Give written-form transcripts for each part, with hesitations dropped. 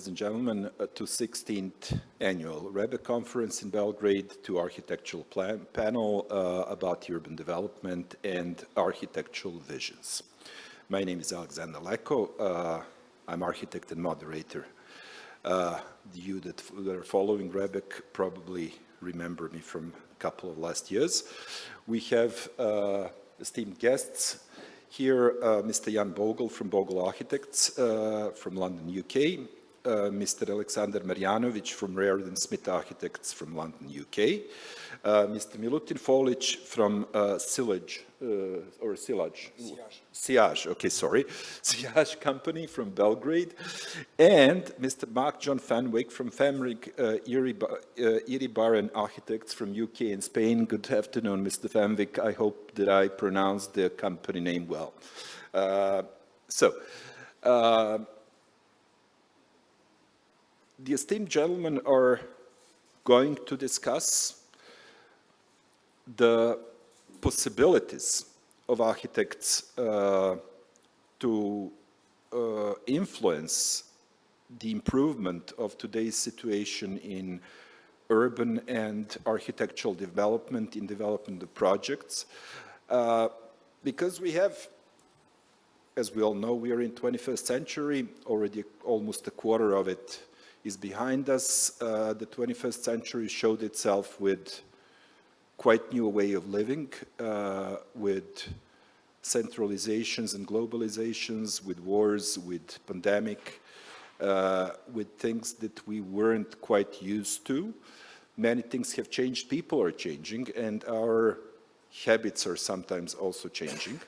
ladies and gentlemen, to 16th Annual RIBA Conference in Belgrade, to Architectural Panel about Urban Development and Architectural Visions. My name is Alexander Leko. I'm architect and moderator. You that are following RIBA probably remember me from a couple of last years. We have esteemed guests here, Mr. Jan Bogle from Bogle Architects from London, UK, Mr. Alexander Marjanovic from Reardon Smith Architects from London, UK, Mr. Milutin Folic from Sillage, Sillage, okay, sorry, Sillage Company from Belgrade, and Mr. Mark John Fenwick from Femrig Iribarren Architects from UK and Spain. Good afternoon, Mr. Fenwick. I hope that I pronounced the company name well. The esteemed gentlemen are going to discuss the possibilities of architects to influence the improvement of today's situation in urban and architectural development, in development of projects. Because we have, as we all know, we are in 21st century, already almost a quarter of it is behind us. The 21st century showed itself with quite new way of living, with centralizations and globalizations, with wars, with pandemic, with things that we weren't quite used to. Many things have changed, people are changing, and our habits are sometimes also changing.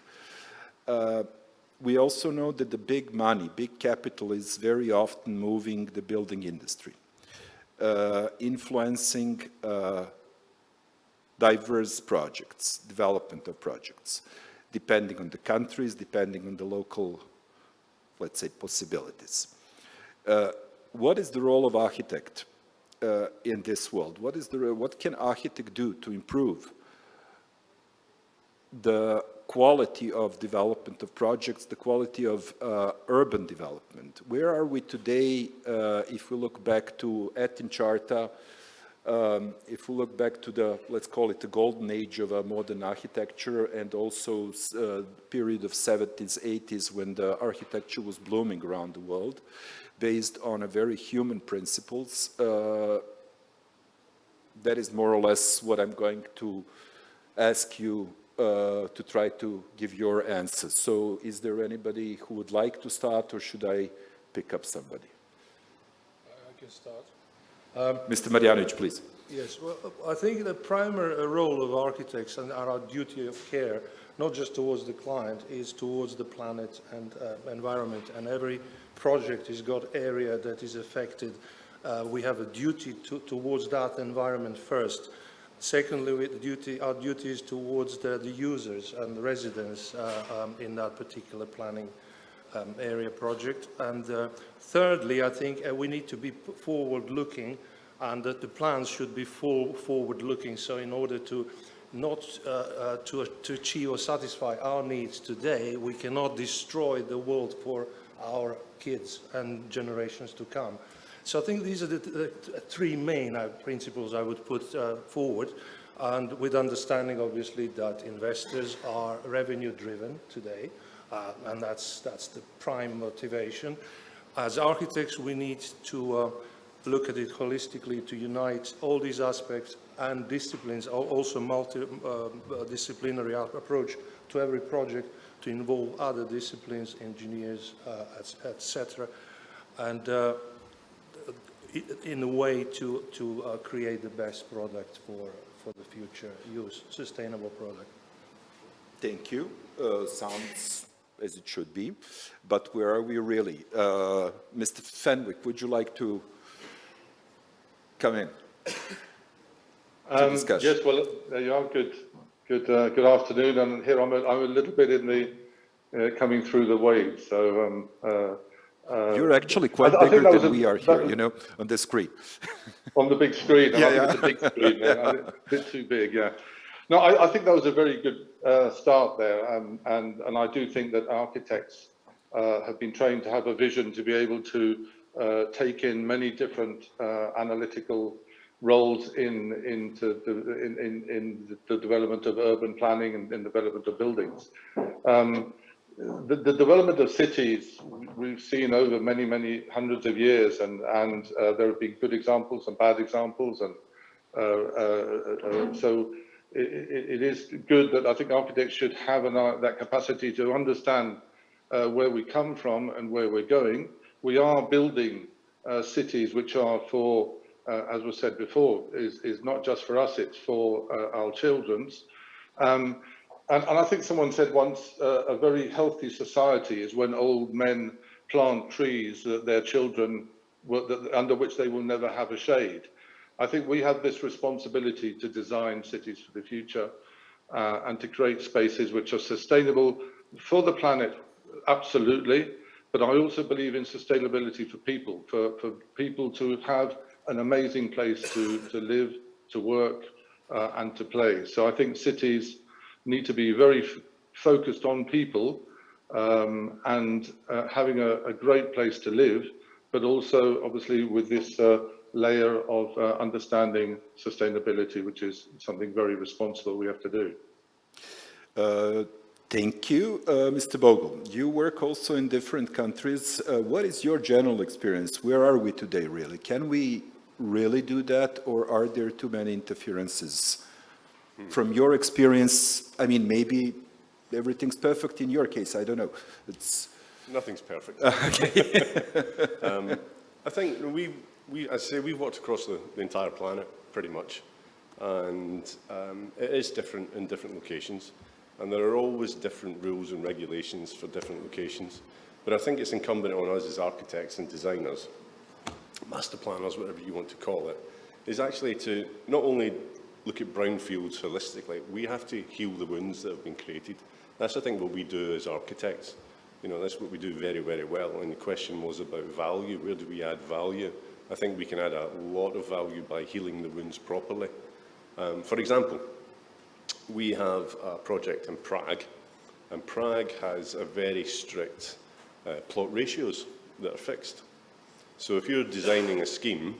We also know that the big money, big capital is very often moving the building industry, influencing diverse projects, development of projects, depending on the countries, depending on the local, let's say, possibilities. What is the role of architect in this world? What can architect do to improve the quality of development of projects, the quality of urban development? Where are we today if we look back to Athens Charta, if we look back to the, let's call it the golden age of modern architecture, and also period of 70s, 80s when the architecture was blooming around the world, based on a very human principles. That is more or less what I'm going to ask you to try to give your answers. So is there anybody who would like to start, or should I pick up somebody? I can start. Mr. Marjanovic, please. Yes, well, I think the primary role of architects and our duty of care, not just towards the client, is towards the planet and environment. And every project has got area that is affected. We have a duty towards that environment first. Secondly, our duty is towards the users and the residents in that particular planning area project. And thirdly, I think we need to be forward-looking, and that the plans should be forward-looking. So in order to not to achieve or satisfy our needs today, we cannot destroy the world for our kids and generations to come. So I think these are the three main principles I would put forward, and with understanding, obviously, that investors are revenue-driven today, and that's the prime motivation. As architects, we need to look at it holistically, to unite all these aspects and disciplines, also multidisciplinary approach to every project, to involve other disciplines, engineers, etc. And in a way to create the best product for the future use, sustainable product. Thank you. Sounds as it should be. But where are we really? Mr. Fenwick, would you like to come in to discuss? Yes, well, there you are. Good afternoon. And here I'm a little bit in the coming through the waves. So you're actually quite bigger than we are here, you know, on the screen. On the big screen. Yeah, I think it's a big screen. Yeah. A bit too big. Yeah. No, I think that was a very good start there, and I do think that architects have been trained to have a vision to be able to take in many different analytical roles in the development of urban planning and in development of buildings. The development of cities we've seen over many hundreds of years, and there have been good examples and bad examples, and so it is good that I think architects should have that capacity to understand where we come from and where we're going. We are building cities which are for, as was said before, is not just for us, it's for our children's. And I think someone said once, a very healthy society is when old men plant trees that their children, under which they will never have a shade. I think we have this responsibility to design cities for the future and to create spaces which are sustainable for the planet, absolutely. But I also believe in sustainability for people to have an amazing place to live, to work, and to play. So I think cities need to be very focused on people and having a great place to live, but also obviously with this layer of understanding sustainability, which is something very responsible we have to do. Thank you. Mr. Bogle, you work also in different countries. What is your general experience? Where are we today, really? Can we really do that, or are there too many interferences? From your experience, I mean, maybe everything's perfect in your case, I don't know. Nothing's perfect. Okay. I think we've worked across the entire planet, pretty much. And it is different in different locations. And there are always different rules and regulations for different locations. But I think it's incumbent on us as architects and designers, master planners, whatever you want to call it, is actually to not only look at brownfields holistically, we have to heal the wounds that have been created. That's, I think, what we do as architects. You know, that's what we do very, very well. And the question was about value. Where do we add value? I think we can add a lot of value by healing the wounds properly. For example, we have a project in Prague, and Prague has a very strict plot ratios that are fixed. So if you're designing a scheme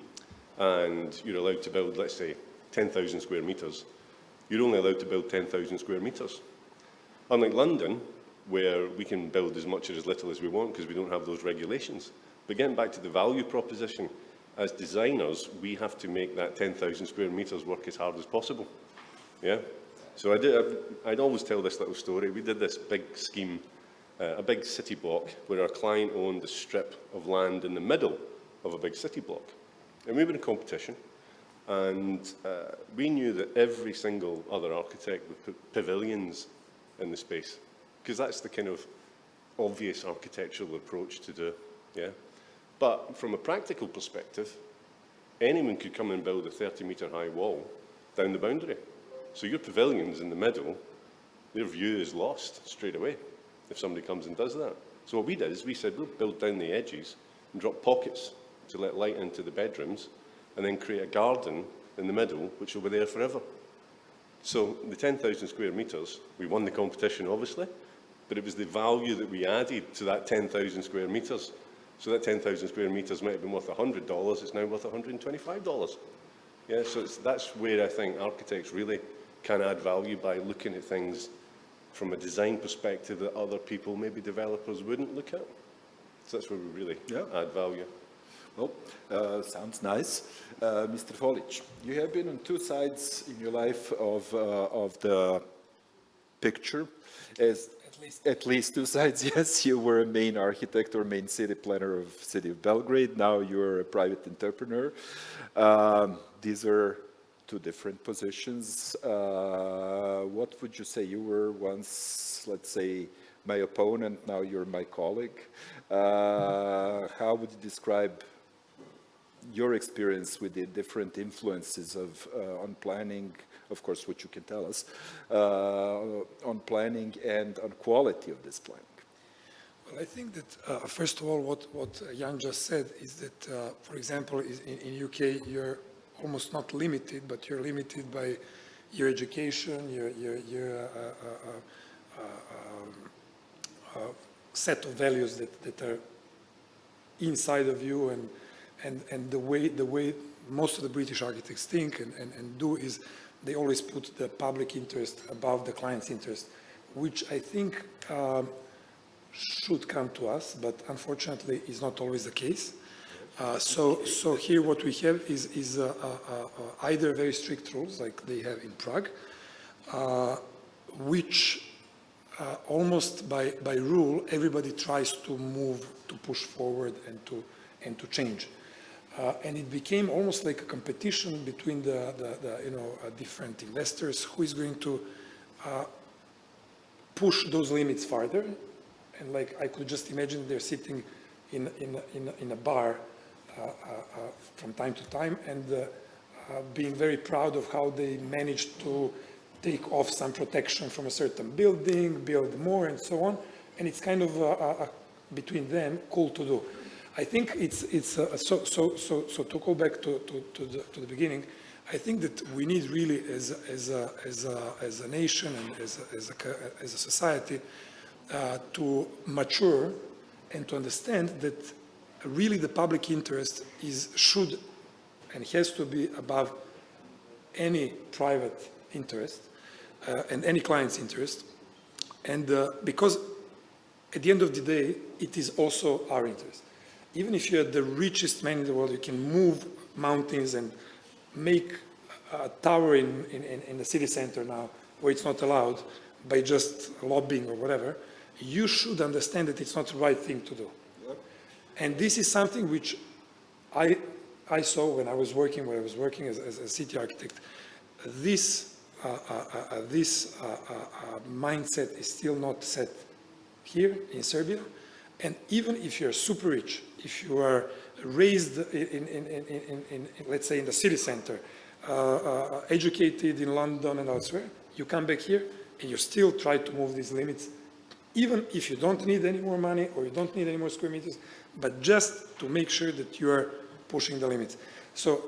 and you're allowed to build, let's say, 10,000 square metres, you're only allowed to build 10,000 square metres. Unlike London, where we can build as much or as little as we want because we don't have those regulations. But getting back to the value proposition, as designers, we have to make that 10,000 square metres work as hard as possible. Yeah? So I'd always tell this little story. We did this big scheme, a big city block, where our client owned a strip of land in the middle of a big city block. And we were in competition, and we knew that every single other architect would put pavilions in the space, because that's the kind of obvious architectural approach to do. Yeah? But from a practical perspective, anyone could come and build a 30-metre high wall down the boundary. So your pavilion's in the middle, their view is lost straight away if somebody comes and does that. So what we did is we said, we'll build down the edges and drop pockets to let light into the bedrooms, and then create a garden in the middle, which will be there forever. So the 10,000 square metres, we won the competition, obviously, but it was the value that we added to that 10,000 square metres. So that 10,000 square metres might have been worth $100, it's now worth $125. Yeah, so that's where I think architects really can add value, by looking at things from a design perspective that other people, maybe developers, wouldn't look at. So that's where we really add value. Well, sounds nice. Mr. Folic, you have been on two sides in your life of the picture. At least two sides, yes. You were a main architect or main city planner of city of Belgrade. Now you're a private entrepreneur. These are two different positions. What would you say? You were once, let's say, my opponent, now you're my colleague. How would you describe your experience with the different influences of on planning, of course, what you can tell us, on planning and on quality of this planning? Well, I think that, first of all, what Jan just said is that, for example, in UK, you're almost not limited, but you're limited by your education, your set of values that are inside of you, and the way most of the British architects think and do is they always put the public interest above the client's interest, which I think should come to us, but unfortunately is not always the case. So here what we have is either very strict rules like they have in Prague, which almost by rule everybody tries to move, to push forward and to change. And it became almost like a competition between the different investors who is going to push those limits farther. And like I could just imagine they're sitting in a bar from time to time and being very proud of how they managed to take off some protection from a certain building, build more, and so on. And it's kind of between them cool to do. I think it's so to go back to the beginning. I think that we need really as a nation and as a society to mature and to understand that really the public interest should and has to be above any private interest and any client's interest. And because at the end of the day, it is also our interest. Even if you're the richest man in the world, you can move mountains and make a tower in the city center now where it's not allowed by just lobbying or whatever. You should understand that it's not the right thing to do. Yep. And this is something which I saw when I was working, as a city architect. This mindset is still not set here in Serbia. And even if you're super rich, if you are raised in let's say in the city center, educated in London and elsewhere, you come back here and you still try to move these limits, even if you don't need any more money or you don't need any more square meters, but just to make sure that you are pushing the limits. So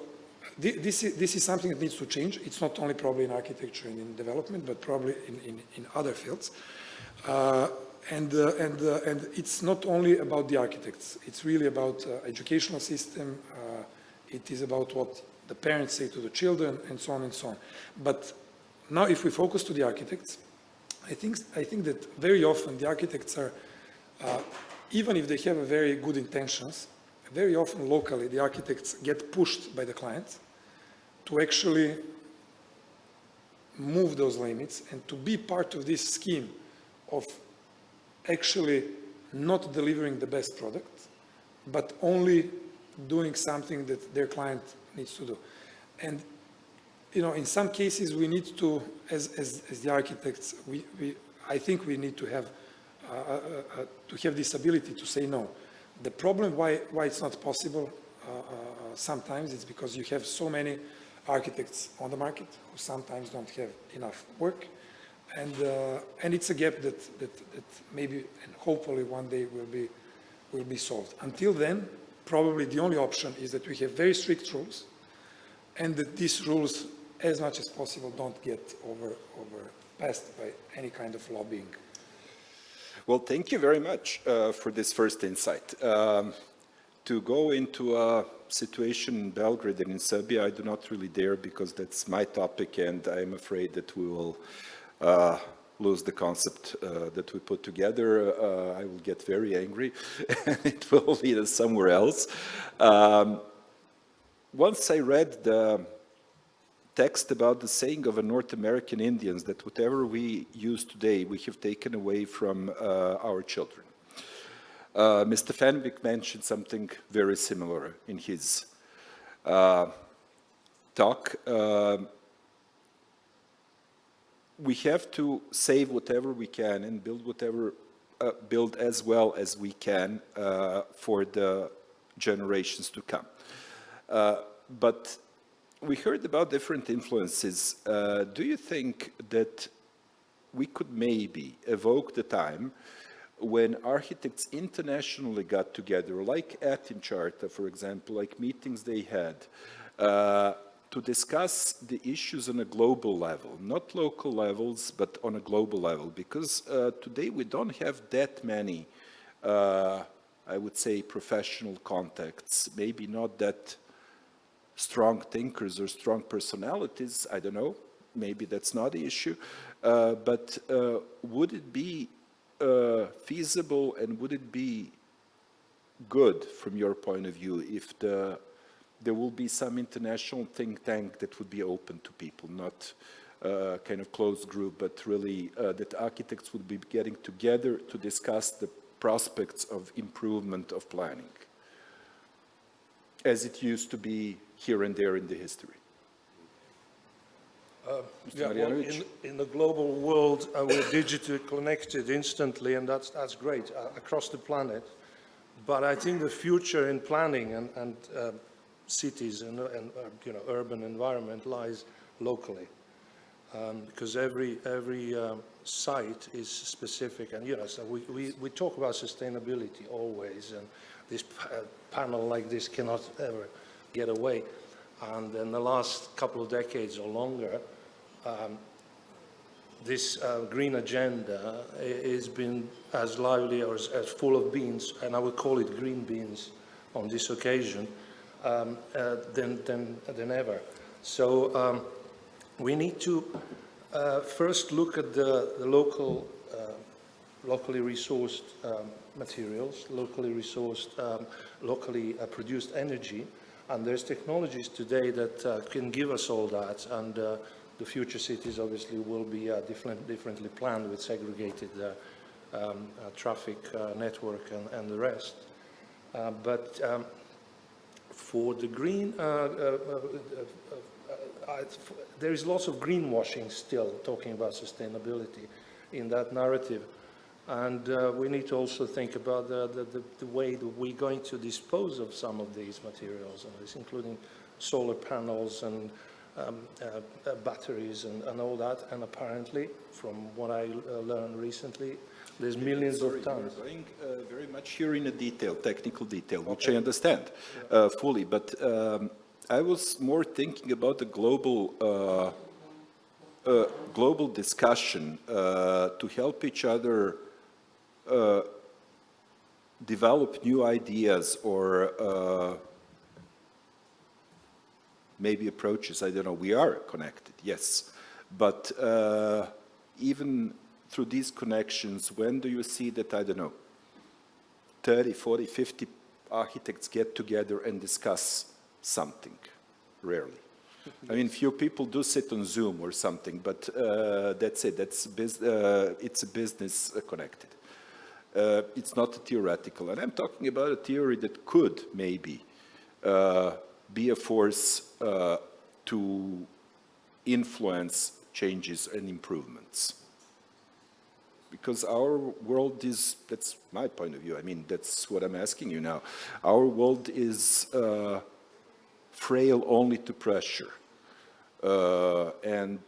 this is something that needs to change. It's not only probably in architecture and in development, but probably in other fields. And it's not only about the architects. It's really about educational system. It is about what the parents say to the children, and so on and so on. But now, if we focus to the architects, I think that very often the architects are, even if they have a very good intentions, very often locally the architects get pushed by the clients to actually move those limits and to be part of this scheme of actually not delivering the best product, but only doing something that their client needs to do. And in some cases we need to, as the architects, I think we need to have this ability to say no. The problem why it's not possible sometimes is because you have so many architects on the market who sometimes don't have enough work. And it's a gap that maybe and hopefully one day will be solved. Until then, probably the only option is that we have very strict rules, and that these rules, as much as possible, don't get overpassed by any kind of lobbying. Well, thank you very much for this first insight. To go into a situation in Belgrade and in Serbia, I do not really dare, because that's my topic, and I'm afraid that we will lose the concept that we put together. I will get very angry and it will lead us somewhere else. Once I read the text about the saying of a North American Indians that whatever we use today, we have taken away from our children. Mr. Fenwick mentioned something very similar in his talk. We have to save whatever we can and build as well as we can for the generations to come. But we heard about different influences. Do you think that we could maybe evoke the time when architects internationally got together, like at Incharta, for example, like meetings they had, to discuss the issues on a global level, not local levels, but on a global level? Because today we don't have that many I would say, professional contacts, maybe not that strong thinkers or strong personalities, I don't know, maybe that's not the issue, but would it be feasible and would it be good from your point of view if there will be some international think tank that would be open to people, not kind of closed group, but really that architects would be getting together to discuss the prospects of improvement of planning, as it used to be here and there in the history. Yeah, well, in the global world, we're digitally connected instantly, and that's great across the planet. But I think the future in planning and cities and you know, urban environment lies locally, because every site is specific, and you know, so we talk about sustainability always, and this panel like this cannot ever get away. And in the last couple of decades or longer, this green agenda has been as lively or as full of beans, and I would call it green beans on this occasion, than ever. So we need to first look at the locally resourced materials, locally resourced, locally produced energy, and there's technologies today that can give us all that, and the future cities obviously will be differently planned with segregated traffic network and the rest. But for the green, there is lots of greenwashing still talking about sustainability in that narrative. And we need to also think about the way that we're going to dispose of some of these materials, including solar panels and batteries and all that. And apparently, from what I learned recently, there's millions of tons. You're going very much here in a detail, technical detail, which I understand fully. But I was more thinking about the global discussion to help each other develop new ideas or maybe approaches. I don't know. We are connected, yes. But even through these connections, when do you see that, I don't know, 30, 40, 50 architects get together and discuss something? Rarely. I mean, few people do sit on Zoom or something, but that's it. It's a business connected. It's not a theoretical. And I'm talking about a theory that could maybe be a force to influence changes and improvements. Because our world is, that's my point of view, I mean, that's what I'm asking you now. Our world is frail only to pressure. And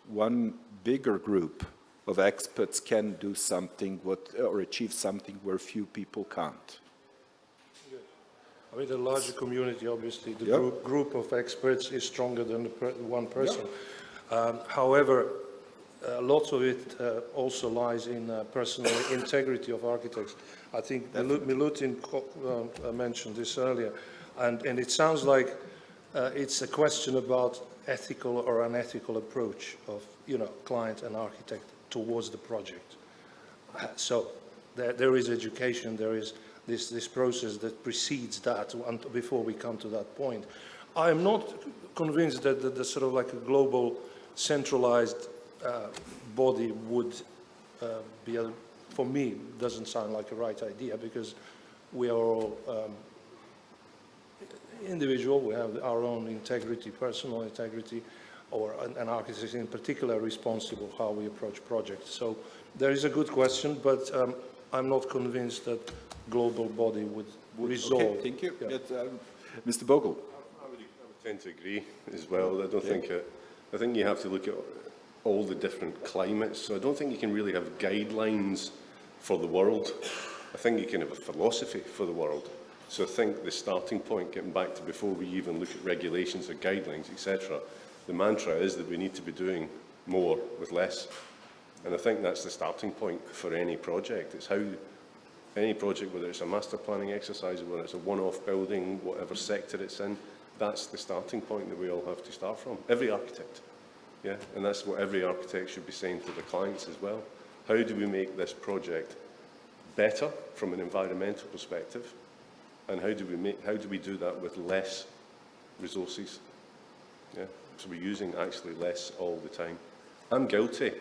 one bigger group of experts can do something or achieve something where few people can't. I mean, the larger community, obviously, the group of experts is stronger than one person. However, lots of it also lies in personal integrity of architects. I think Milutin mentioned this earlier, and it sounds like it's a question about ethical or unethical approach of, you know, client and architect towards the project. So there is education, there is this process that precedes that before we come to that point. I'm not convinced that the sort of like a global centralized body would be, for me, doesn't sound like a right idea, because we are all individual, we have our own integrity, personal integrity, or an architect in particular responsible how we approach projects. So there is a good question, but I'm not convinced that global body would resolve. Okay, thank you. Yeah. Mr. Bogle. I would tend to agree as well. I think you have to look at all the different climates. So I don't think you can really have guidelines for the world. I think you can have a philosophy for the world. So I think the starting point, getting back to before we even look at regulations or guidelines, etc., the mantra is that we need to be doing more with less. And I think that's the starting point for any project. It's Any project, whether it's a master planning exercise, whether it's a one-off building, whatever sector it's in, that's the starting point that we all have to start from. Every architect, yeah, and that's what every architect should be saying to the clients as well. How do we make this project better from an environmental perspective, and how do we do that with less resources? Yeah, so we're using actually less all the time. I'm guilty.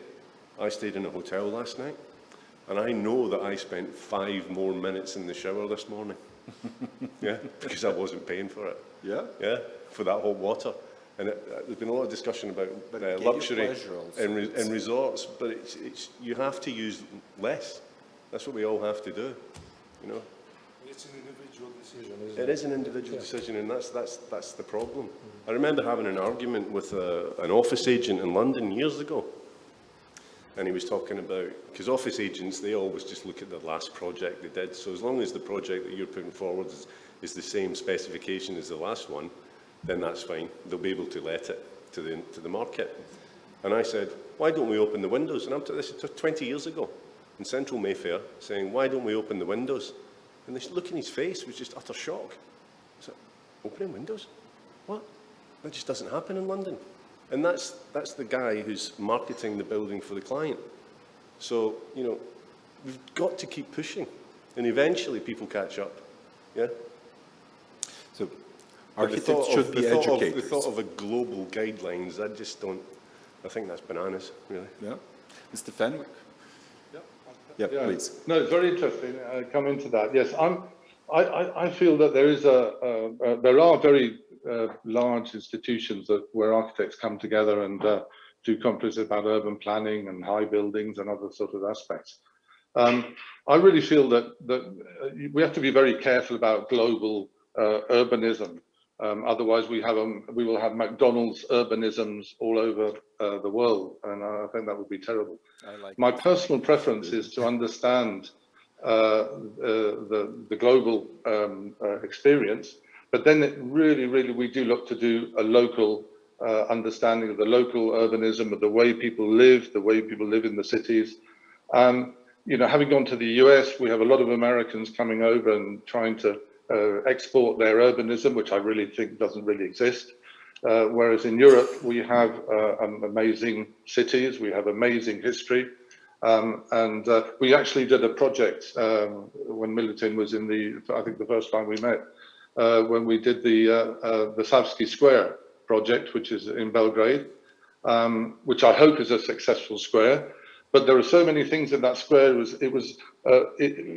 I stayed in a hotel last night, and I know that I spent 5 more minutes in the shower this morning. Yeah, because I wasn't paying for it. Yeah? Yeah, for that hot water. And there's been a lot of discussion about luxury in resorts, but you have to use less. That's what we all have to do, you know. It's an individual decision, isn't it? It is an individual decision, and that's the problem. I remember having an argument with an office agent in London years ago, and he was talking about, because office agents, they always just look at the last project they did, so as long as the project that you're putting forward is the same specification as the last one, then that's fine. They'll be able to let it to the market. And I said, why don't we open the windows? And this is 20 years ago in central Mayfair, saying, why don't we open the windows? And the look in his face was just utter shock. I said, opening windows? What? That just doesn't happen in London. And that's the guy who's marketing the building for the client. So, you know, we've got to keep pushing. And eventually people catch up. Yeah? So architects should be educated. The thought of a global guidelines, I think that's bananas, really. Yeah. Mr. Fenwick? Yeah, please. No, it's very interesting. Come into that. Yes, I feel that there are very large institutions where architects come together and do conferences about urban planning and high buildings and other sort of aspects. I really feel that we have to be very careful about global urbanism. Otherwise, we will have McDonald's urbanisms all over the world, and I think that would be terrible. My personal preference is to understand the global experience, but then really, we do look to do a local understanding of the local urbanism, of the way people live in the cities. You know, having gone to the US, we have a lot of Americans coming over and trying to export their urbanism, which I really think doesn't really exist. Whereas in Europe, we have amazing cities, we have amazing history. And we actually did a project when Milutin was I think the first time we met, when we did the Savski Square project, which is in Belgrade, which I hope is a successful square. But there are so many things in that square.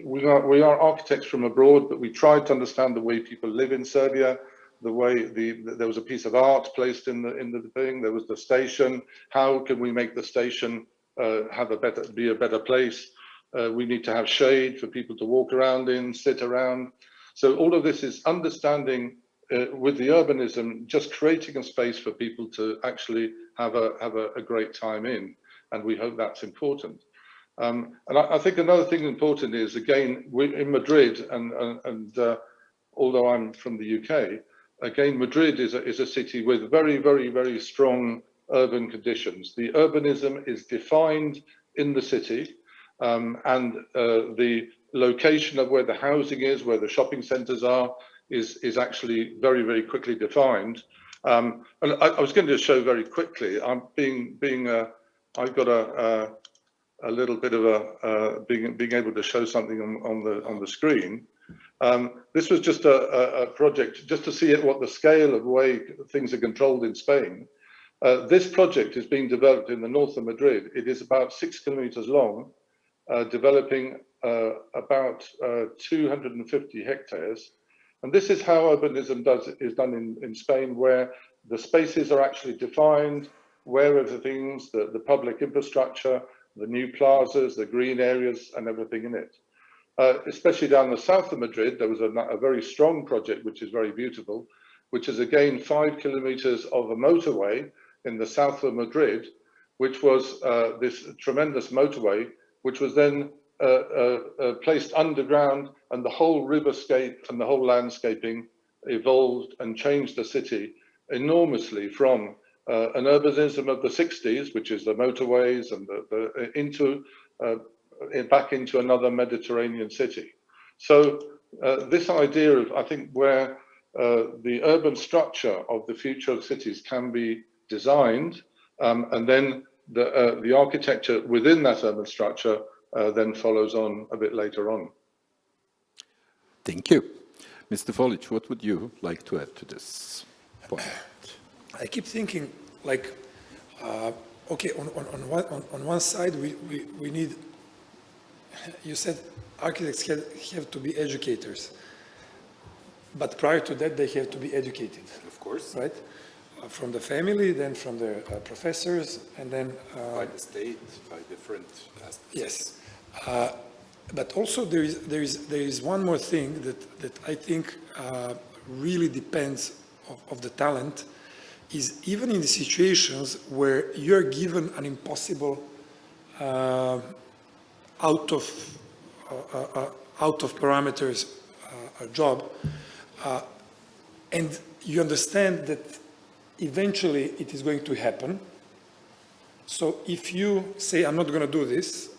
We are architects from abroad, but we tried to understand the way people live in Serbia, the way there was a piece of art placed in the thing. There was the station. How can we make the station be a better place? We need to have shade for people to walk around in, sit around. So all of this is understanding with the urbanism, just creating a space for people to actually have a great time in. And we hope that's important. And I think another thing important is, again, in Madrid, and although I'm from the UK, again, Madrid is a city with very strong urban conditions. The urbanism is defined in the city, and the location of where the housing is, where the shopping centres are, is actually very quickly defined. And I was going to show very quickly. I've got a little bit of being able to show something on the screen. This was just a project just to see what the scale of the way things are controlled in Spain. This project is being developed in the north of Madrid. It is about 6 kilometers long, developing about 250 hectares. And this is how urbanism is done in Spain, where the spaces are actually defined, where are the things, the public infrastructure, the new plazas, the green areas, and everything in it. Especially down the south of Madrid, there was a very strong project, which is very beautiful, which is again 5 kilometers of a motorway in the south of Madrid, which was this tremendous motorway, which was then placed underground, and the whole riverscape and the whole landscaping evolved and changed the city enormously from an urbanism of the 60s, which is the motorways, and back into another Mediterranean city. So this idea of, I think, where the urban structure of the future of cities can be designed, and then the architecture within that urban structure then follows on a bit later on. Thank you. Mr. Folic, what would you like to add to this point? I keep thinking, like, okay, on one side, we need, you said architects have to be educators, but prior to that, they have to be educated. Of course. Right? From the family, then from their professors, and then... by the state, by different aspects. Yes. But also there is one more thing that I think really depends of the talent, is even in the situations where you're given an impossible out of parameters job, and you understand that eventually it is going to happen. So if you say, I'm not going to do this,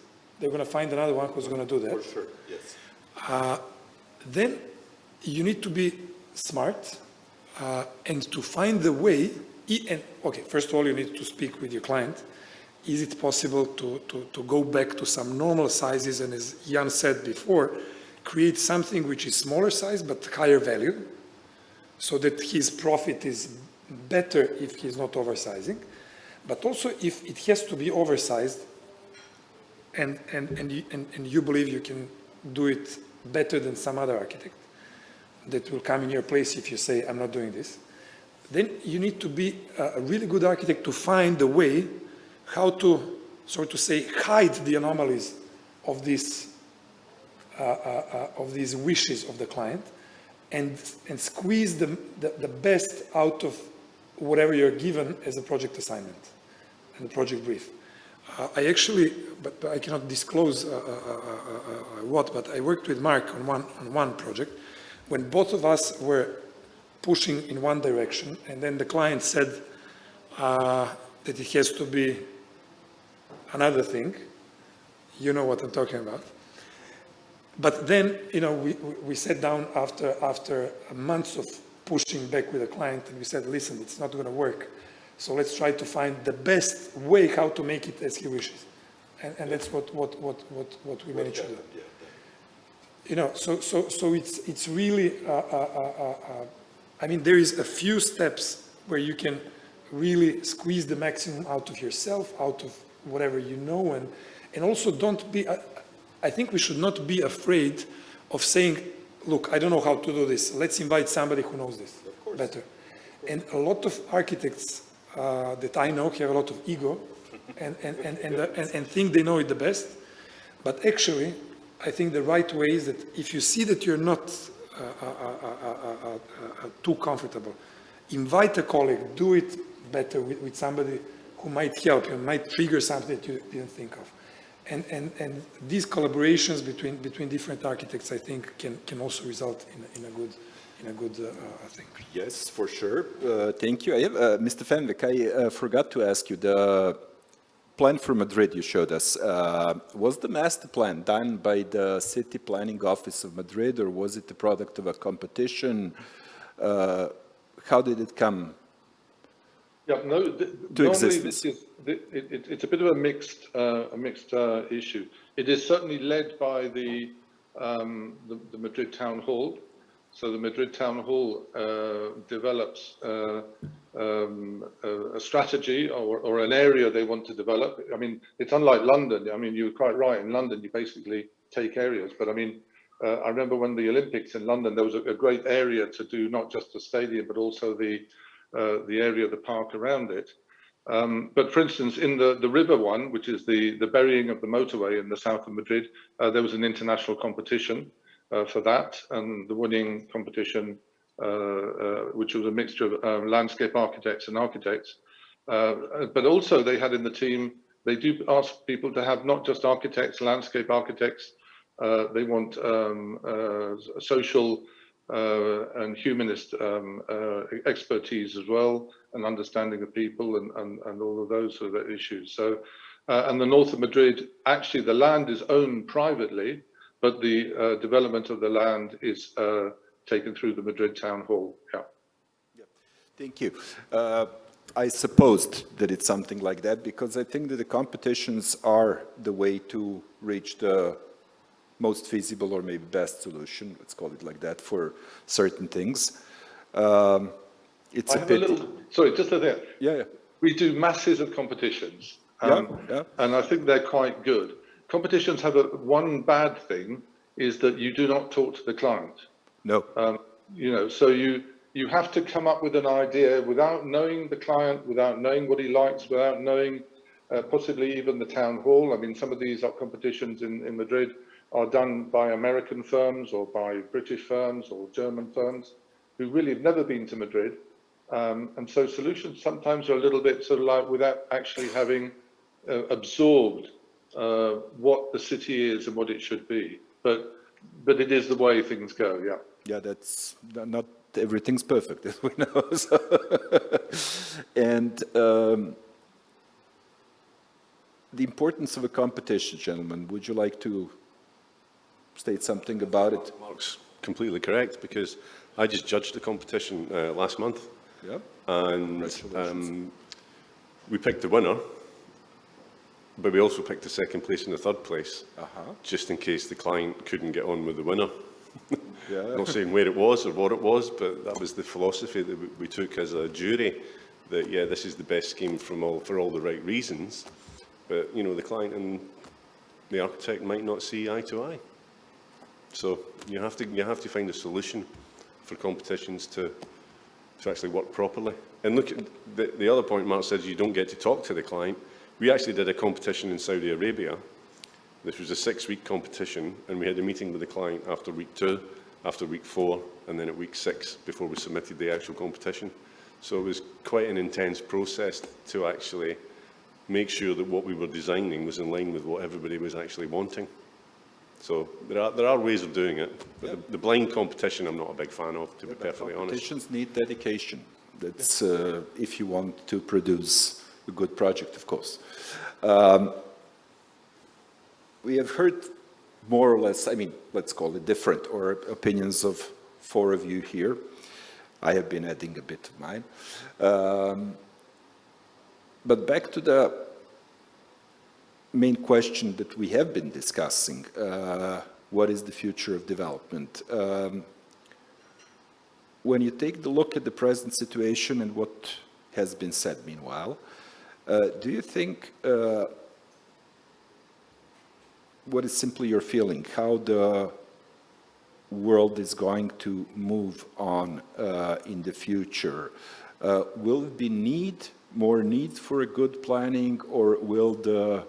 they're going to find another one who's going to do that. For sure, yes. Then you need to be smart and to find the way. And okay, first of all, you need to speak with your client. Is it possible to go back to some normal sizes? And as Jan said before, create something which is smaller size but higher value, so that his profit is better if he's not oversizing. But also if it has to be oversized, and you believe you can do it better than some other architect that will come in your place if you say, I'm not doing this, then you need to be a really good architect to find the way how to, so to say, hide the anomalies of these wishes of the client, and squeeze the best out of whatever you're given as a project assignment and a project brief. I actually, but I cannot disclose what, but I worked with Mark on one project when both of us were pushing in one direction, and then the client said that it has to be another thing. You know what I'm talking about. But then, you know, we sat down after months of pushing back with the client, and we said, listen, it's not going to work. So let's try to find the best way how to make it as he wishes. And that's what we managed to do. You know, so it's really, I mean, there is a few steps where you can really squeeze the maximum out of yourself, out of whatever you know, and also don't be, I think we should not be afraid of saying, look, I don't know how to do this. Let's invite somebody who knows this better. And a lot of architects that I know have a lot of ego and think they know it the best. But actually, I think the right way is that if you see that you're not too comfortable, invite a colleague, do it better with somebody who might help you, might trigger something that you didn't think of. And these collaborations between different architects, I think, can also result in a good thing. Yes, for sure. Thank you. I have, Mr. Fenwick, I forgot to ask you, the plan for Madrid you showed us, was the master plan done by the City Planning Office of Madrid, or was it the product of a competition? How did it come? Yeah, no. Normally, it's a bit of a mixed issue. It is certainly led by the Madrid Town Hall. So the Madrid Town Hall develops a strategy or an area they want to develop. I mean, it's unlike London. I mean, you're quite right. In London, you basically take areas. But I mean, I remember when the Olympics in London, there was a great area to do not just the stadium, but also the area of the park around it. But for instance, in the RIBA one, which is the burying of the motorway in the south of Madrid, there was an international competition for that, and the winning competition, which was a mixture of landscape architects and architects. But also they had in the team, they do ask people to have not just architects, landscape architects, they want social and humanist expertise as well, and understanding of people and all of those sort of issues. So, and the north of Madrid, actually the land is owned privately, but the development of the land is taken through the Madrid Town Hall. Yeah. Thank you. I supposed that it's something like that because I think that the competitions are the way to reach the most feasible or maybe best solution, let's call it like that, for certain things. It's I have a little, sorry, just a bit. Yeah, yeah. We do masses of competitions, Yeah. and I think they're quite good. Competitions have one bad thing is that you do not talk to the client. No. You know, so you have to come up with an idea without knowing the client, without knowing what he likes, without knowing possibly even the town hall. I mean, some of these competitions in Madrid are done by American firms or by British firms or German firms who really have never been to Madrid. And so solutions sometimes are a little bit sort of like without actually having absorbed what the city is and what it should be. But it is the way things go, yeah. Yeah, that's not everything's perfect, as we know. So and the importance of a competition, gentlemen, would you like to state something about it? Mark's completely correct, because I just judged the competition last month. Yeah. And we picked the winner, but we also picked the second place and the third place, just in case the client couldn't get on with the winner. Yeah. Not saying where it was or what it was, but that was the philosophy that we took as a jury, that, yeah, this is the best scheme for all the right reasons, but, you know, the client and the architect might not see eye to eye. So you have to find a solution for competitions to actually work properly. And look, the other point Mark said, you don't get to talk to the client. We actually did a competition in Saudi Arabia. This was a 6-week competition, and we had a meeting with the client after week 2, after week 4, and then at week 6 before we submitted the actual competition. So it was quite an intense process to actually make sure that what we were designing was in line with what everybody was actually wanting. So there are ways of doing it, but the blind competition I'm not a big fan of, to be perfectly honest. Competitions need dedication. That's if you want to produce a good project, of course. We have heard more or less, I mean, let's call it different, or opinions of 4 of you here. I have been adding a bit of mine. But back to the main question that we have been discussing, what is the future of development? When you take the look at the present situation and what has been said meanwhile, do you think, what is simply your feeling, how the world is going to move on in the future? Will there be more need for a good planning, or will the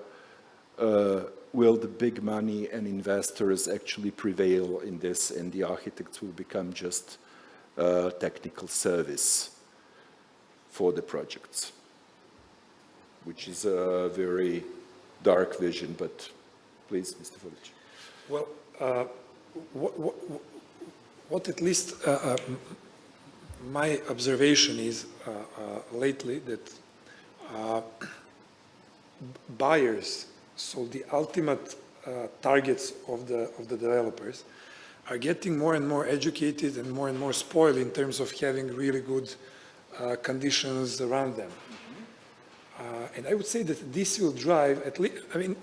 big money and investors actually prevail in this, and the architects will become just technical service for the projects? Which is a very dark vision, but please, Mr. Folic. Well, what at least my observation is lately, that buyers, so the ultimate targets of the developers, are getting more and more educated and more spoiled in terms of having really good conditions around them. And I would say that this will drive, at least, I mean,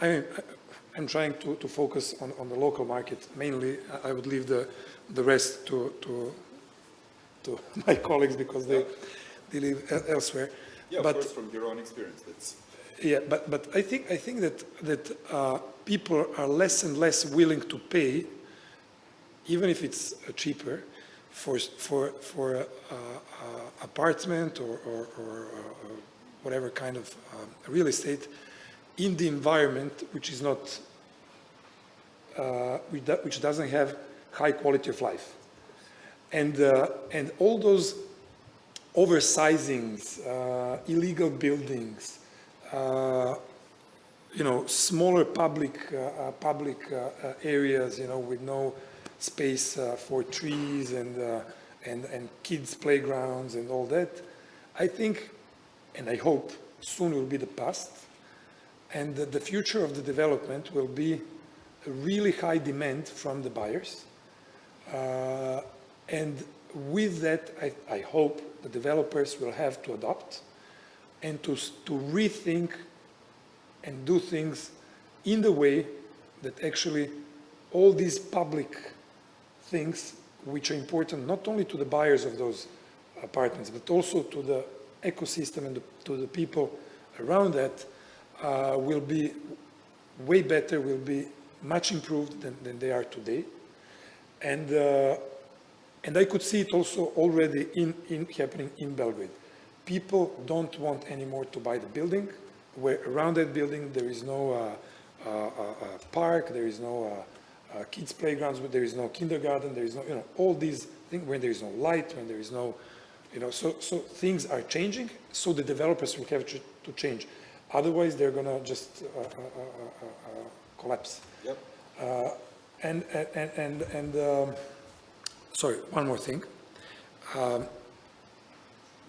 I'm trying to focus on the local market mainly. I would leave the rest to my colleagues, because they live elsewhere. Yeah, but, of course, from your own experience. That's... Yeah, but I think that people are less and less willing to pay, even if it's cheaper, for apartment or whatever kind of real estate in the environment which is not, which doesn't have high quality of life, and all those oversizings, illegal buildings, you know, smaller public areas, you know, with no space for trees and kids' playgrounds and all that. I think, and I hope, soon will be the past, and that the future of the development will be a really high demand from the buyers. And with that, I hope the developers will have to adopt and to rethink and do things in the way that actually all these public things, which are important not only to the buyers of those apartments, but also to the ecosystem and to the people around that, will be way better, will be much improved than they are today. And I could see it also already happening in Belgrade. People don't want anymore to buy the building, where around that building there is no park, there is no kids' playgrounds, but there is no kindergarten, there is no, all these things, when there is no light, when there is no, so things are changing, so the developers will have to change. Otherwise, they're going to just collapse. Yep. Sorry, one more thing.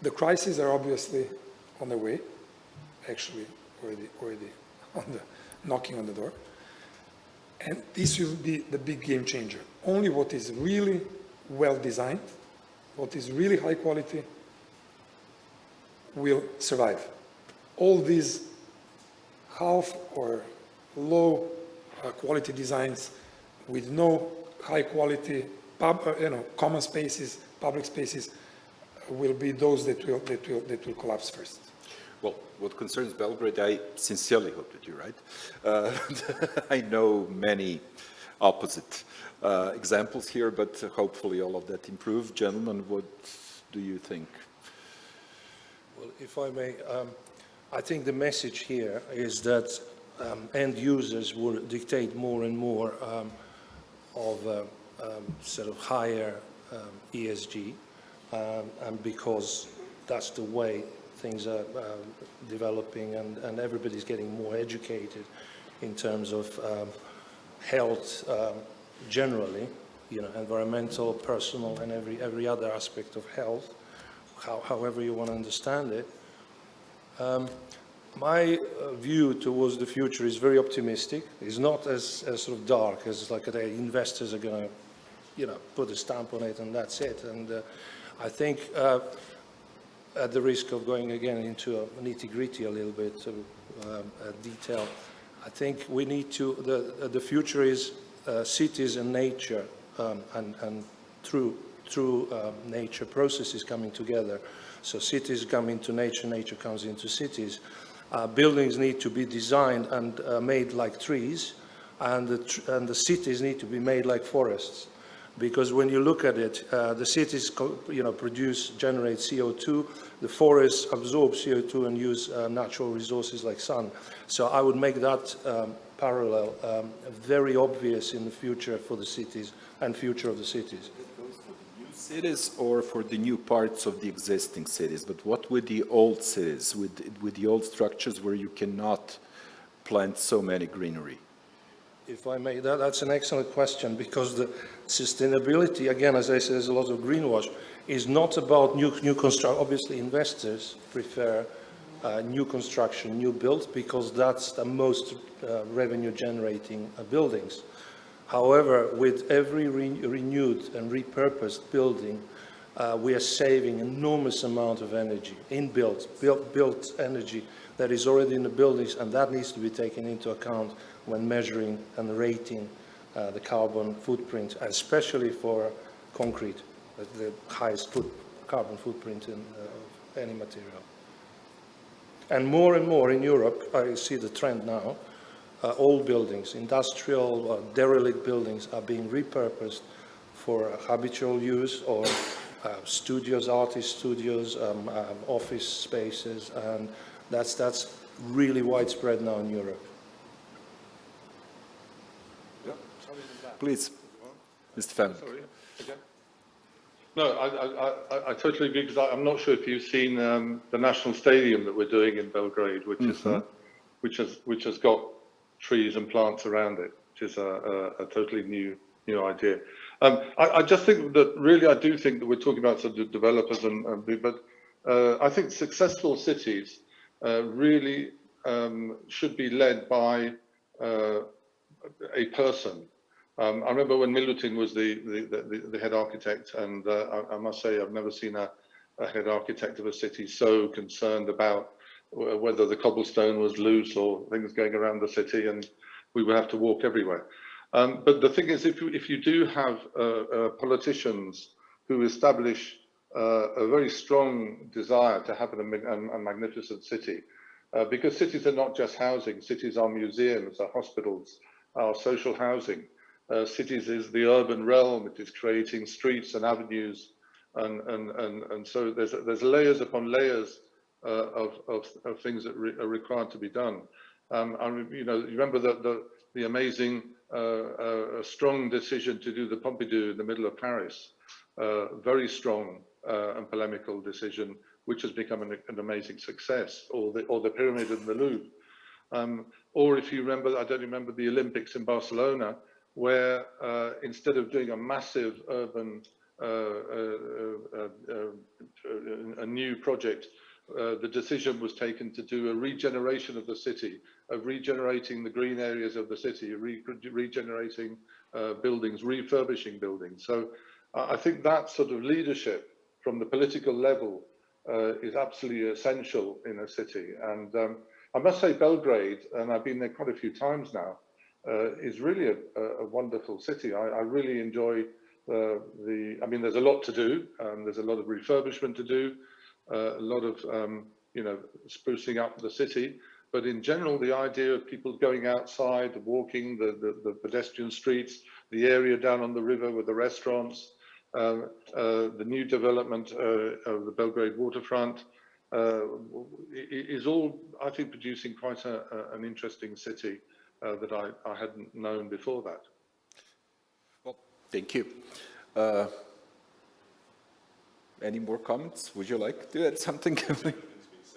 The crises are obviously on the way, actually already knocking on the door. And this will be the big game changer. Only what is really well designed, what is really high quality, will survive. All these half or low quality designs with no high quality common spaces, public spaces, will be those that will collapse first. Well, what concerns Belgrade, I sincerely hope that you're right. I know many opposite examples here, but hopefully all of that improve. Gentlemen, what do you think? Well, if I may, I think the message here is that end users will dictate more and more of sort of higher ESG, and because that's the way things are developing, and everybody's getting more educated in terms of health generally, environmental, personal, and every other aspect of health, however you want to understand it. My view towards the future is very optimistic. It's not as sort of dark as like the investors are going to, put a stamp on it and that's it. And I think, at the risk of going again into a nitty-gritty a little bit of detail, I think we need to. The future is cities and nature, and through nature processes coming together. So cities come into nature, nature comes into cities. Buildings need to be designed and made like trees, and the cities need to be made like forests. Because when you look at it, the cities, generate CO2, the forests absorb CO2 and use natural resources like sun. So I would make that parallel very obvious in the future for the cities and future of the cities. Cities or for the new parts of the existing cities, but what with the old cities, with the old structures where you cannot plant so many greenery? If I may, that's an excellent question, because the sustainability, again, as I said, there's a lot of greenwash, is not about new construction. Obviously, investors prefer new construction, new build, because that's the most revenue-generating buildings. However, with every renewed and repurposed building, we are saving enormous amount of energy, built energy that is already in the buildings, and that needs to be taken into account when measuring and rating the carbon footprint, especially for concrete, the highest carbon footprint in any material. And more in Europe, I see the trend now, old buildings, industrial, derelict buildings are being repurposed for habitual use, or studios, artist studios, office spaces, and that's really widespread now in Europe. Yeah. Please, Mr. Fenwick. Sorry. Okay. No, I totally agree, because I'm not sure if you've seen the national stadium that we're doing in Belgrade, which has got trees and plants around it, which is a totally new idea. I just think that really, I do think that we're talking about sort of developers but I think successful cities really should be led by a person. I remember when Milutin was the head architect, and I must say I've never seen a head architect of a city so concerned about whether the cobblestone was loose or things going around the city, and we would have to walk everywhere. But the thing is, if you do have politicians who establish a very strong desire to have a magnificent city, because cities are not just housing, cities are museums, are hospitals, are social housing. Cities is the urban realm, it is creating streets and avenues, and so there's layers upon layers of things that are required to be done. You know, you remember the amazing, strong decision to do the Pompidou in the middle of Paris, very strong and polemical decision, which has become an amazing success, or the pyramid in the Louvre. Or if you remember, I don't remember the Olympics in Barcelona, where instead of doing a massive urban, a new project, the decision was taken to do a regeneration of the city, of regenerating the green areas of the city, regenerating buildings, refurbishing buildings. So I think that sort of leadership from the political level is absolutely essential in a city. And I must say Belgrade, and I've been there quite a few times now, is really a wonderful city. I really enjoy I mean, there's a lot to do. There's a lot of refurbishment to do, a lot of, you know, sprucing up the city. But in general, the idea of people going outside, walking the pedestrian streets, the area down on the river with the restaurants, the new development of the Belgrade waterfront is all, I think, producing quite an interesting city that I hadn't known before that. Well, thank you. Any more comments? Would you like to add something?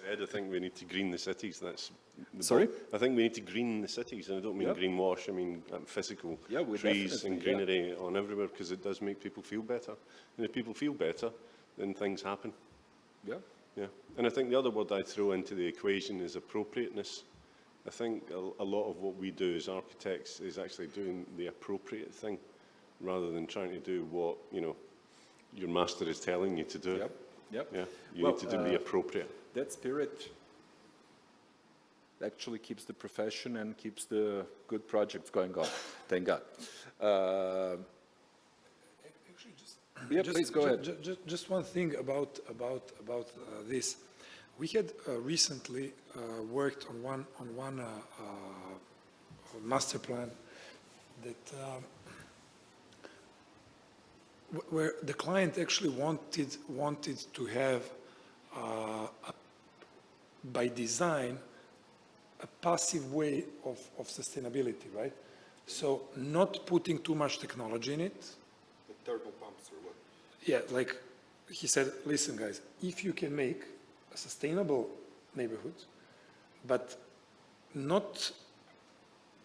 I think we need to green the cities. That's Sorry? I think we need to green the cities, and I don't mean greenwash. I mean physical trees and greenery on everywhere, because it does make people feel better. And if people feel better, then things happen. Yeah. Yeah. And I think the other word I throw into the equation is appropriateness. I think a lot of what we do as architects is actually doing the appropriate thing, rather than trying to do what, you know, your master is telling you to do. Yep. Yep. Yeah. You need to do the appropriate. That spirit actually keeps the profession and keeps the good projects going on. Thank God. Please go ahead. Just one thing about this. We had recently worked on one master plan that where the client actually wanted to have by design a passive way of sustainability, right? So not putting too much technology in it. The thermal pumps or what? Yeah, like he said, listen guys, if you can make a sustainable neighborhood, but not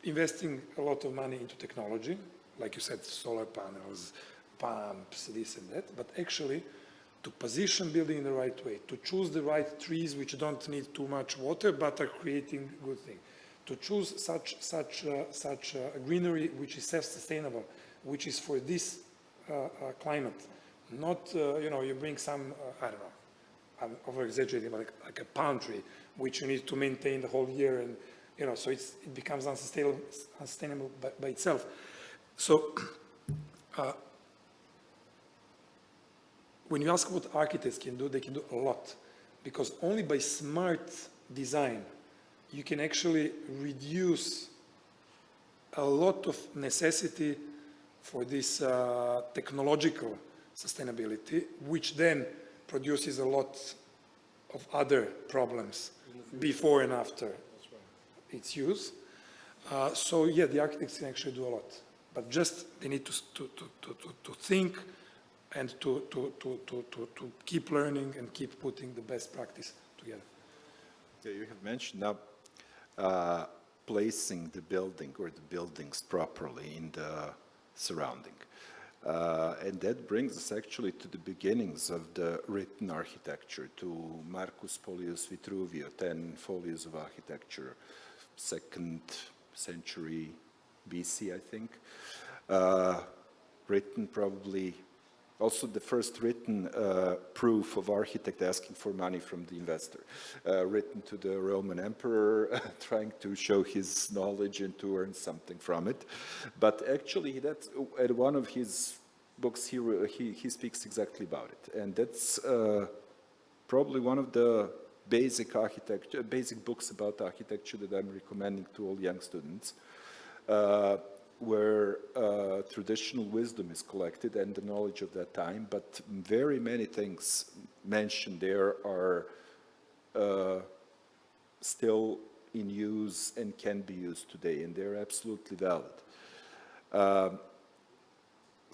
investing a lot of money into technology, like you said, solar panels, pumps, this and that, but actually to position building in the right way, to choose the right trees which don't need too much water but are creating good thing, to choose such greenery which is self-sustainable, which is for this climate, not you know, you bring some I don't know, I'm over-exaggerating, like a palm tree which you need to maintain the whole year, and you know, so it becomes unsustainable by itself. So when you ask what architects can do, they can do a lot, because only by smart design you can actually reduce a lot of necessity for this technological sustainability, which then produces a lot of other problems before and after its use. So yeah, the architects can actually do a lot, but just they need to think and to keep learning and keep putting the best practice together. Yeah, you have mentioned now placing the building or the buildings properly in the surrounding. And that brings us actually to the beginnings of the written architecture, to Marcus Polius Vitruvio, 10 folios of architecture, 2nd century BC, I think. Written probably, also the first written proof of architect asking for money from the investor, written to the Roman emperor, trying to show his knowledge and to earn something from it. But actually, that's at one of his books, he speaks exactly about it. And that's probably one of the basic books about architecture that I'm recommending to all young students, where traditional wisdom is collected and the knowledge of that time, but very many things mentioned there are still in use and can be used today, and they're absolutely valid.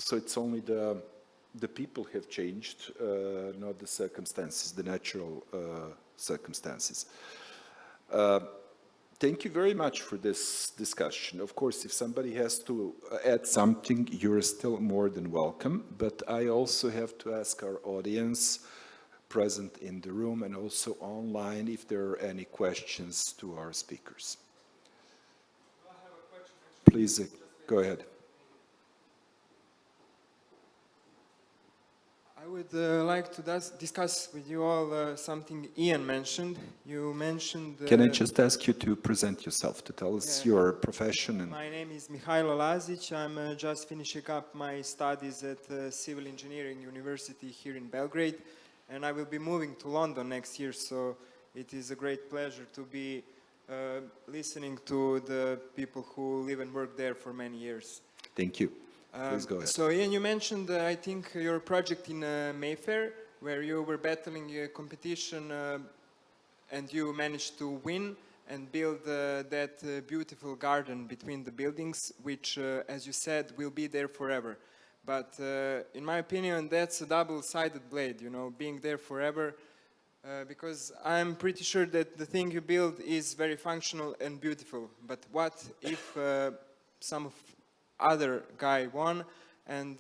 So it's only the people have changed, not the circumstances, the natural circumstances. Thank you very much for this discussion. Of course, if somebody has to add something, you're still more than welcome, but I also have to ask our audience present in the room and also online if there are any questions to our speakers. I have a question, actually. Please, go ahead. I would like to discuss with you all something Ian mentioned. You mentioned... Can I just ask you to present yourself, to tell us your profession? And My name is Mihailo Lazic. I'm just finishing up my studies at Civil Engineering University here in Belgrade, and I will be moving to London next year, so it is a great pleasure to be listening to the people who live and work there for many years. Thank you. Please go ahead. So Ian, you mentioned, I think, your project in Mayfair, where you were battling a competition and you managed to win and build that beautiful garden between the buildings, which, as you said, will be there forever. But in my opinion, that's a double-sided blade, you know, being there forever, because I'm pretty sure that the thing you build is very functional and beautiful. But what if some other guy won and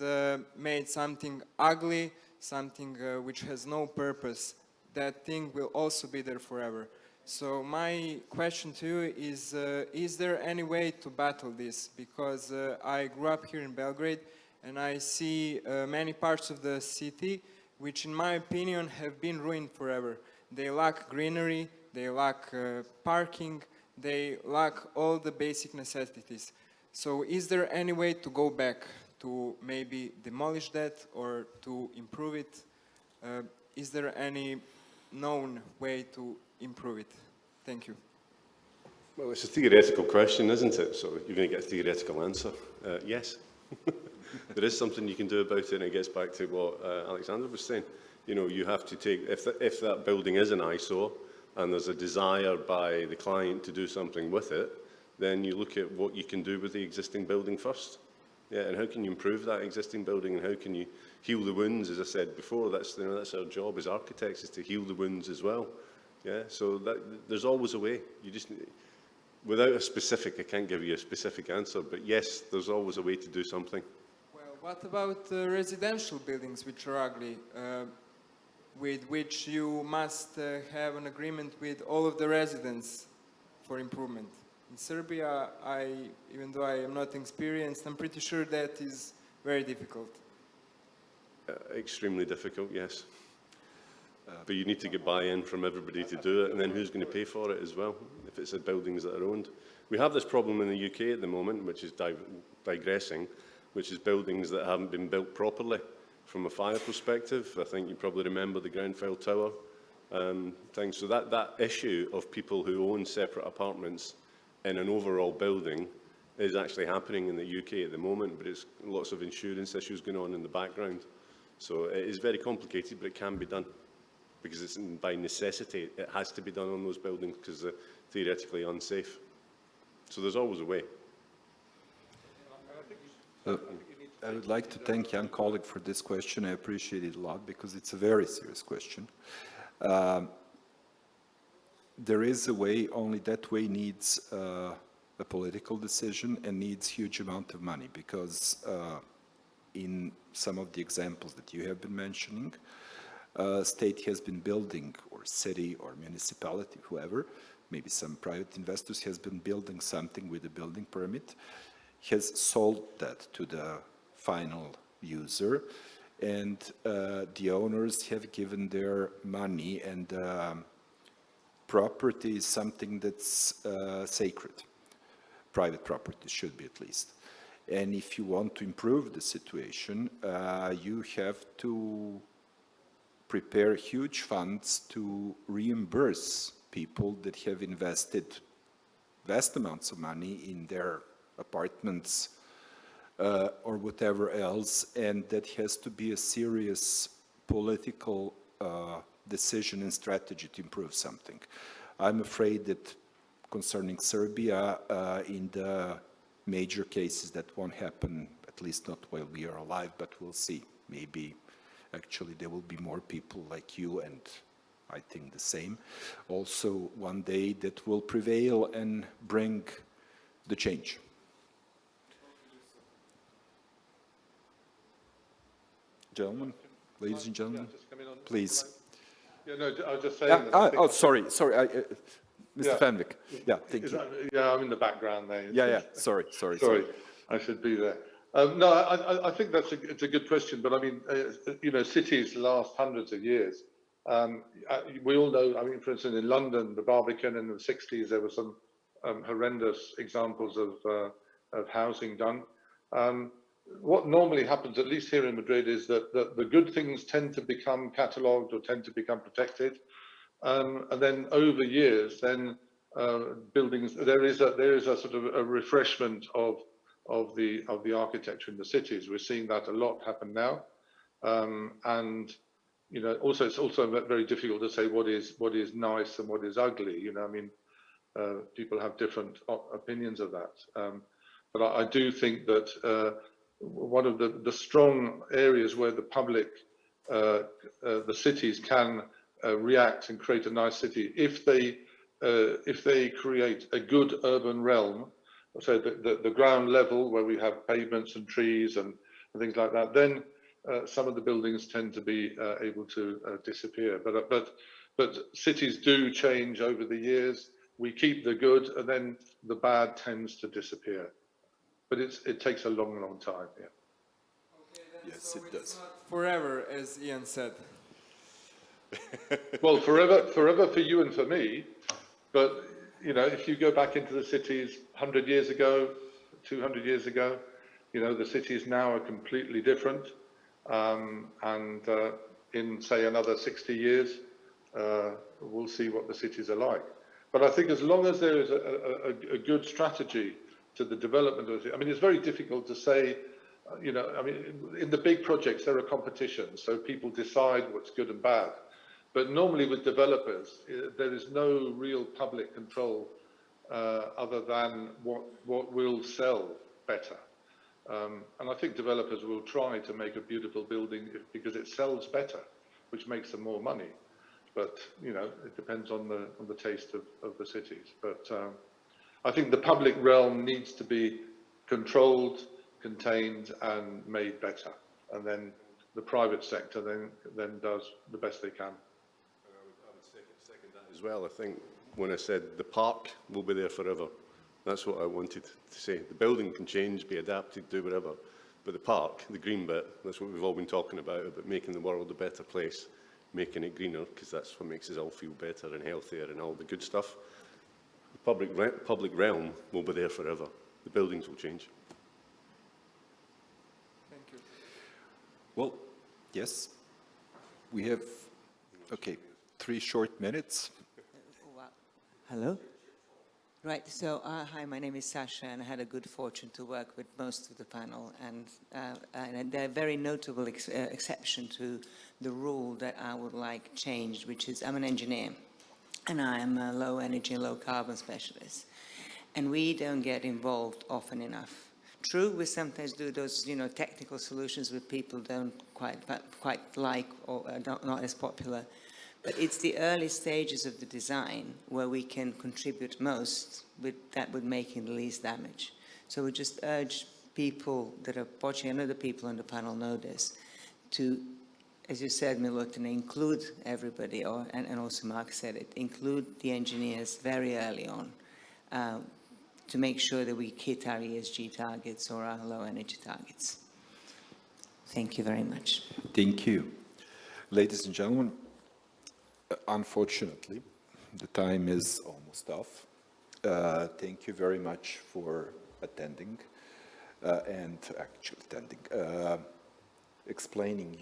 made something ugly, something which has no purpose? That thing will also be there forever. So my question to you is there any way to battle this? Because I grew up here in Belgrade and I see many parts of the city which in my opinion have been ruined forever. They lack greenery, they lack parking, they lack all the basic necessities. So is there any way to go back to maybe demolish that or to improve it? Is there any known way to improve it? Thank you. Well, it's a theoretical question, isn't it? So you're going to get a theoretical answer. Yes. There is something you can do about it, and it gets back to what Alexander was saying. You know, you have to take, if that building is an eyesore and there's a desire by the client to do something with it, then you look at what you can do with the existing building first. Yeah, and how can you improve that existing building, and how can you heal the wounds? As I said before, that's our job as architects, is to heal the wounds as well. Yeah, so there's always a way. You just, without a specific, I can't give you a specific answer, but yes, there's always a way to do something. Well, what about residential buildings which are ugly, with which you must have an agreement with all of the residents for improvement? In Serbia, even though I am not experienced, I'm pretty sure that is very difficult. Extremely difficult, yes. But you need to get buy-in from everybody to do it, and then who's going to pay for it as well, if it's the buildings that are owned. We have this problem in the UK at the moment, which is digressing, which is buildings that haven't been built properly from a fire perspective. I think you probably remember the Grenfell Tower thing. So that issue of people who own separate apartments in an overall building is actually happening in the UK at the moment, but it's lots of insurance issues going on in the background. So it is very complicated, but it can be done, because it's by necessity. It has to be done on those buildings because they're theoretically unsafe. So there's always a way. I would like to thank young colleague for this question. I appreciate it a lot because it's a very serious question. There is a way, only that way needs a political decision and needs huge amount of money, because in some of the examples that you have been mentioning, state has been building, or city or municipality, whoever, maybe some private investors has been building something with a building permit, has sold that to the final user, and the owners have given their money, and property is something that's sacred. Private property should be, at least. And if you want to improve the situation, you have to prepare huge funds to reimburse people that have invested vast amounts of money in their apartments or whatever else, and that has to be a serious political decision and strategy to improve something. I'm afraid that concerning Serbia, in the major cases, that won't happen, at least not while we are alive, but we'll see. Maybe actually there will be more people like you, and I think the same, also one day, that will prevail and bring the change. Gentlemen, ladies and gentlemen, please. Yeah, no, I was just saying. Sorry, Mr. Fenwick. Yeah, thank you. Yeah, I'm in the background there. Yeah, sorry. I should be there. No, I think it's a good question, but I mean, you know, cities last hundreds of years. We all know, I mean, for instance, in London, the Barbican in the 60s, there were some horrendous examples of housing done. What normally happens, at least here in Madrid, is that the good things tend to become catalogued or tend to become protected. And then over years, then buildings, there is a sort of a refreshment of the architecture in the cities. We're seeing that a lot happen now. And you know, also it's also very difficult to say what is nice and what is ugly. You know, I mean, people have different opinions of that. But I do think that one of the strong areas where the public, the cities can react and create a nice city, if they create a good urban realm, so the ground level where we have pavements and trees and things like that, then some of the buildings tend to be able to disappear. But cities do change over the years. We keep the good, and then the bad tends to disappear. But it takes a long, long time. Yeah. Okay, then, Yes, so it does. It's not forever, as Ian said. Well, forever for you and for me. But you know, if you go back into the cities 100 years ago, 200 years ago, you know, the cities now are completely different. And in, say, another 60 years, we'll see what the cities are like. But I think as long as there is a good strategy to the development of it, I mean, it's very difficult to say, you know, I mean, in the big projects, there are competitions, so people decide what's good and bad. But normally with developers, there is no real public control other than what will sell better. And I think developers will try to make a beautiful building because it sells better, which makes them more money. But, you know, it depends on the taste of the cities. But I think the public realm needs to be controlled, contained, and made better. And then the private sector then does the best they can. I would second that as well. I think when I said the park will be there forever, that's what I wanted to say. The building can change, be adapted, do whatever. But the park, the green bit, that's what we've all been talking about making the world a better place, making it greener, because that's what makes us all feel better and healthier and all the good stuff. The public realm will be there forever. The buildings will change. Thank you. Well, yes, we have, okay, 3 short minutes. Wow. Hello? Right, so hi, my name is Sasha, and I had a good fortune to work with most of the panel, and a very notable exception to the rule that I would like changed, which is I'm an engineer, and I am a low energy, low carbon specialist, and we don't get involved often enough. True, we sometimes do those, you know, technical solutions that people don't quite like or not as popular. But it's the early stages of the design where we can contribute most that would make the least damage. So we just urge people that are watching, I know the people on the panel know this, to, as you said, Milutin, include everybody, and also Mark said it, include the engineers very early on. to make sure that we hit our ESG targets or our low energy targets. Thank you very much. Thank you. Ladies and gentlemen, unfortunately, the time is almost off. Thank you very much for attending and actually attending, explaining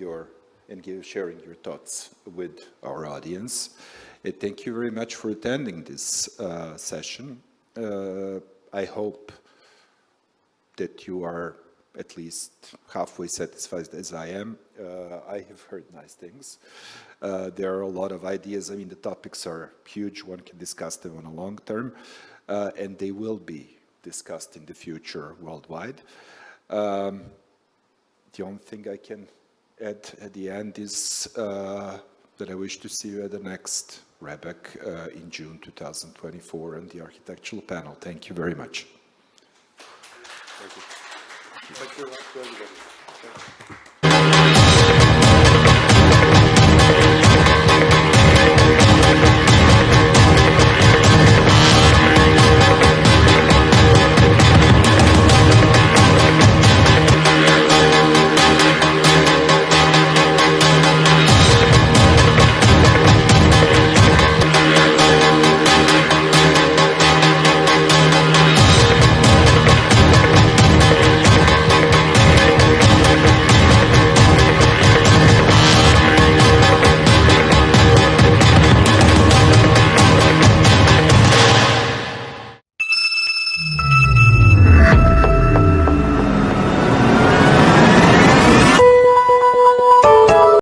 sharing your thoughts with our audience. And thank you very much for attending this session. I hope that you are at least halfway satisfied as I am. I have heard nice things. There are a lot of ideas. I mean, the topics are huge. One can discuss them on a long term, and they will be discussed in the future worldwide. The only thing I can add at the end is that I wish to see you at the next RIBA in June 2024 and the architectural panel. Thank you very much. Thank you. Thank you very much to everybody.